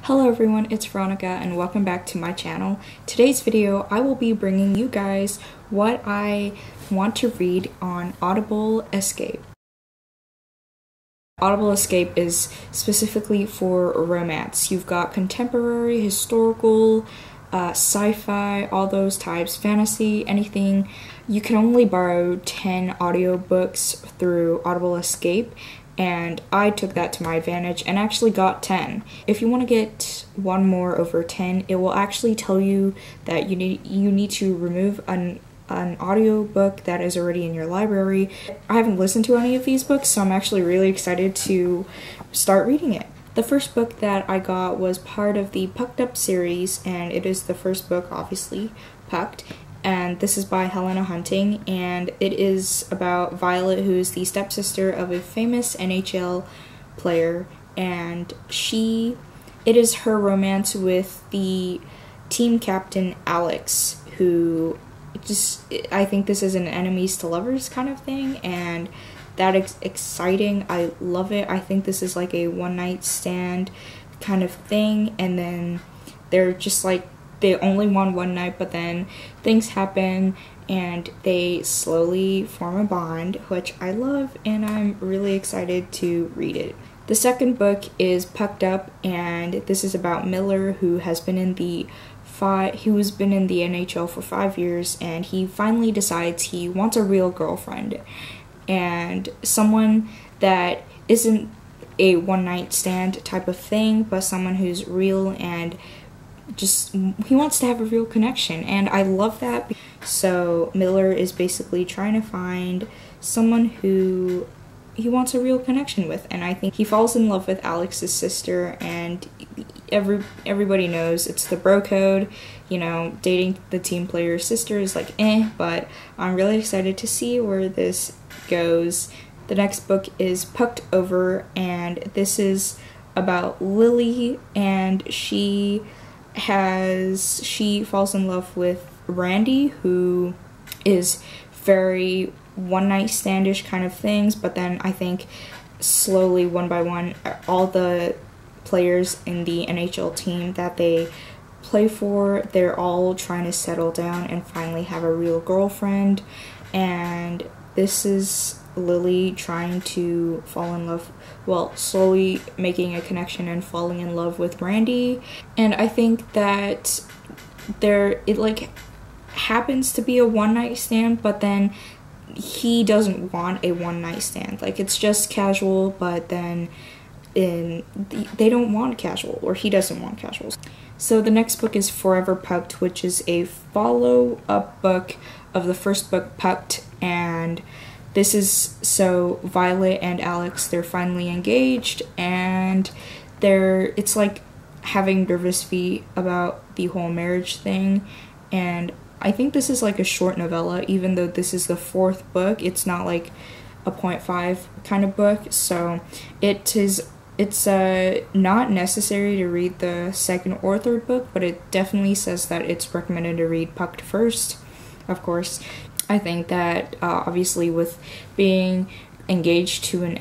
Hello everyone, it's Veronica and welcome back to my channel. Today's video, I will be bringing you guys what I want to read on Audible Escape. Audible Escape is specifically for romance. You've got contemporary, historical, sci-fi, all those types, fantasy, anything. You can only borrow 10 audiobooks through Audible Escape, and I took that to my advantage and actually got 10. If you want to get one more over 10, it will actually tell you that you need to remove an audiobook that is already in your library. I haven't listened to any of these books, so I'm actually really excited to start reading it. The first book that I got was part of the Pucked Up series, and it is the first book, obviously, Pucked. And this is by Helena Hunting, and it is about Violet, who is the stepsister of a famous NHL player, and it is her romance with the team captain Alex, who I think this is an enemies to lovers kind of thing, and that is exciting. I love it. I think this is like a one-night stand kind of thing, and then they're just like, they only want one night, but then things happen and they slowly form a bond, which I love, and I'm really excited to read it. The second book is Pucked Up, and this is about Miller, who has been in the NHL for 5 years, and he finally decides he wants a real girlfriend, and someone that isn't a one-night stand type of thing, but someone who's real, and he wants to have a real connection, and I love that. So Miller is basically trying to find someone who he wants a real connection with, and I think he falls in love with Alex's sister, and everybody knows it's the bro code, you know, dating the team player's sister is like but I'm really excited to see where this goes. The next book is Pucked Over, and this is about Lily, and she falls in love with Randy, who is very one-night standish kind of things, but then I think slowly, one by one, all the players in the NHL team that they play for, they're all trying to settle down and finally have a real girlfriend, and this is Lily trying to fall in love, well, slowly making a connection and falling in love with Randy. And I think that it like happens to be a one-night stand, but then he doesn't want a one-night stand. Like, it's just casual, but then they don't want casual, or he doesn't want casual. So the next book is Forever Pucked, which is a follow-up book of the first book, Pucked, and this is, so Violet and Alex, they're finally engaged, and it's like having nervous feet about the whole marriage thing, and I think this is like a short novella, even though this is the fourth book. It's not like a 0.5 kind of book, so it's not necessary to read the second or third book, but it definitely says that it's recommended to read Pucked first, of course. I think that obviously with being engaged to an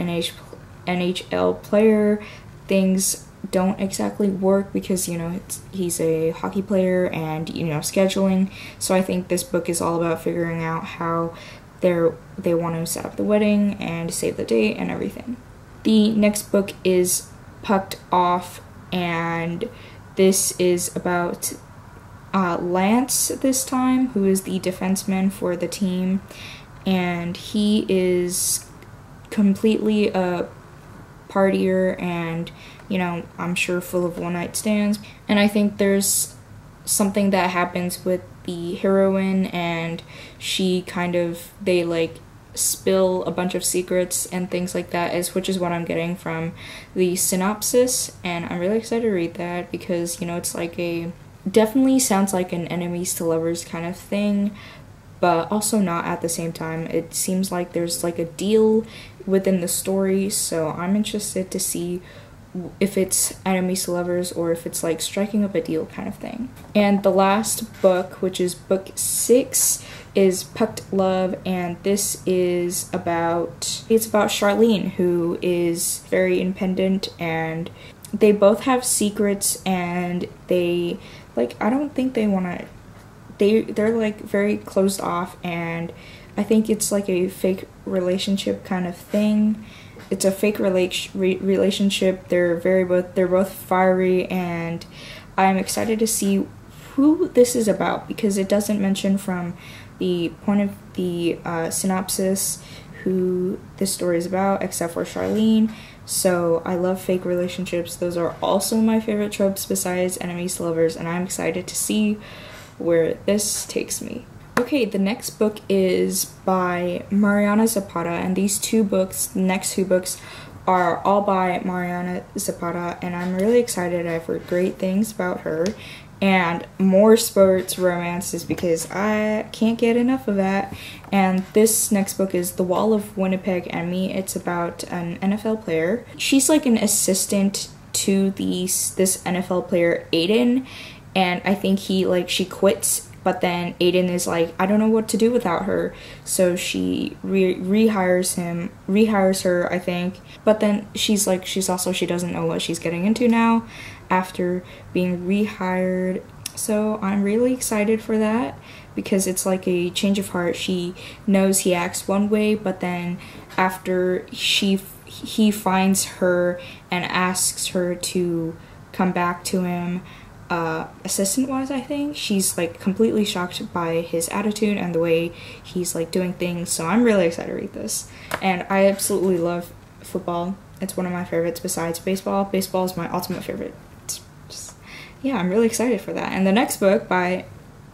NHL player, things don't exactly work because, you know, he's a hockey player and, you know, scheduling. So I think this book is all about figuring out how they want to set up the wedding and save the date and everything. The next book is Pucked Off, and this is about Lance this time, who is the defenseman for the team, and he is completely a partier and, you know, I'm sure full of one-night stands. And I think there's something that happens with the heroine, and they like spill a bunch of secrets and things like that, which is what I'm getting from the synopsis, and I'm really excited to read that because, you know, it's like definitely sounds like an enemies to lovers kind of thing, but also not at the same time. It seems like there's like a deal within the story, so I'm interested to see if it's enemies to lovers or if it's like striking up a deal kind of thing. And the last book, which is book 6, is Pucked Love, and this is about Charlene, who is very independent and they both have secrets, and they, like, I don't think they want to, they're like very closed off, and I think it's like a fake relationship kind of thing. It's a fake relationship. They're both fiery, and I'm excited to see who this is about, because it doesn't mention from the point of the synopsis who this story is about, except for Charlene. So I love fake relationships. Those are also my favorite tropes besides enemies to lovers, and I'm excited to see where this takes me. Okay, the next book is by Mariana Zapata, and these next two books are all by Mariana Zapata, and I'm really excited. I've heard great things about her, and more sports romances because I can't get enough of that. And this next book is The Wall of Winnipeg and Me. It's about an NFL player. She's like an assistant to this NFL player, Aiden, and I think she quits, but then Aiden is like, I don't know what to do without her, so she rehires her, I think. But then she doesn't know what she's getting into now after being rehired. So I'm really excited for that, because it's like a change of heart. She knows he acts one way, but then after he finds her and asks her to come back to him, assistant wise, I think, she's like completely shocked by his attitude and the way he's like doing things. So I'm really excited to read this, and I absolutely love football. It's one of my favorites besides baseball. Baseball is my ultimate favorite. Yeah, I'm really excited for that. And the next book by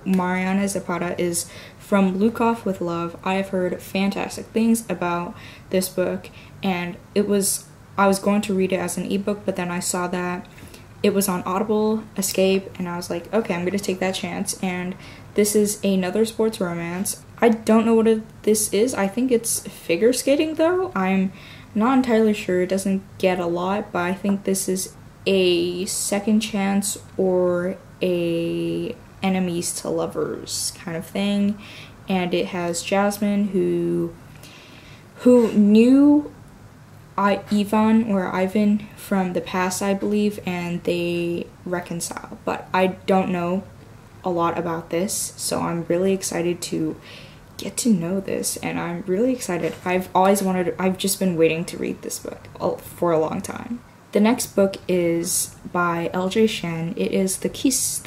Mariana Zapata is From Lukov with Love. I have heard fantastic things about this book, and I was going to read it as an ebook, but then I saw that it was on Audible Escape, and I was like, okay, I'm going to take that chance. And this is another sports romance. I don't know what this is. I think it's figure skating, though. I'm not entirely sure. It doesn't get a lot, but I think this is a second chance or a enemies to lovers kind of thing. And it has Jasmine, who knew Ivan from the past, I believe, and they reconcile. But I don't know a lot about this, so I'm really excited to get to know this, and I'm really excited. I've just been waiting to read this book for a long time. The next book is by LJ Shen. It is The Kiss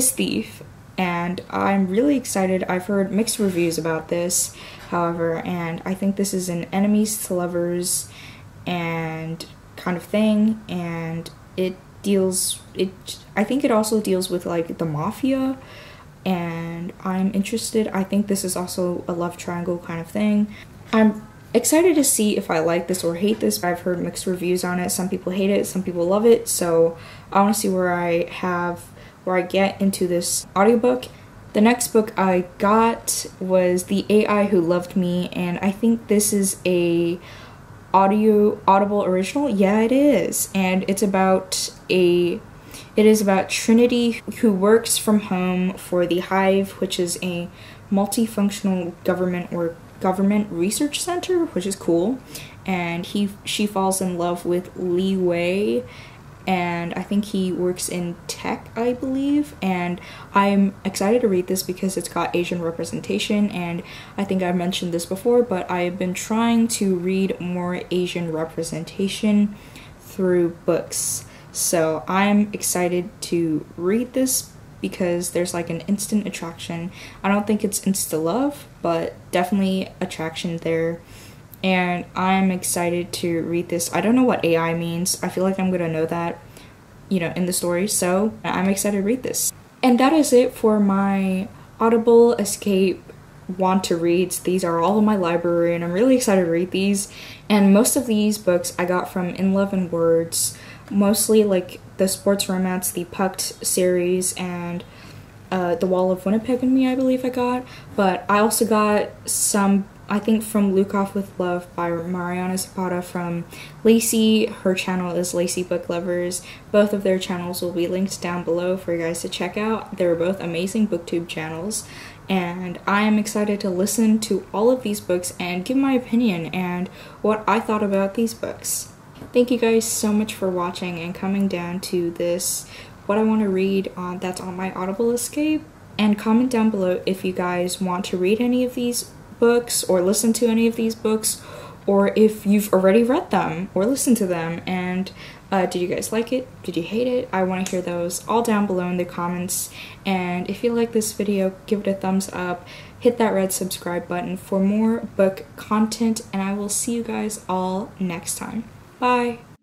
Thief, and I'm really excited. I've heard mixed reviews about this, however, and I think this is an enemies to lovers and kind of thing, and I think it also deals with like the mafia, and I'm interested. I think this is also a love triangle kind of thing. I'm excited to see if I like this or hate this. I've heard mixed reviews on it. Some people hate it, some people love it, so I want to see where I get into this audiobook. The next book I got was The AI Who Loved Me, and I think this is a Audible original. Yeah, it is. And it is about Trinity, who works from home for the Hive, which is a multifunctional government research center, which is cool. And she falls in love with Li Wei, and I think he works in tech, I believe. And I'm excited to read this because it's got Asian representation, and I think I've mentioned this before, but I've been trying to read more Asian representation through books. So I'm excited to read this because there's like an instant attraction. I don't think it's insta love, but definitely attraction there. And I'm excited to read this. I don't know what AI means. I feel like I'm gonna know that, in the story. So I'm excited to read this. And that is it for my Audible Escape want to reads. These are all in my library, and I'm really excited to read these. And most of these books I got from In Love and Words, mostly like the sports romance, the Pucked series, and The Wall of Winnipeg and Me, I believe I got. But I also got some, I think, from Lukov with Love by Mariana Zapata from Lacey. Her channel is Lacey Book Lovers. Both of their channels will be linked down below for you guys to check out. They're both amazing booktube channels, and I am excited to listen to all of these books and give my opinion and what I thought about these books. Thank you guys so much for watching and coming down to this what I want to read that's on my Audible Escape. And comment down below if you guys want to read any of these books or listen to any of these books, or if you've already read them or listened to them, and did you guys like it? Did you hate it? I want to hear those all down below in the comments. And if you like this video, give it a thumbs up, hit that red subscribe button for more book content, and I will see you guys all next time. Bye!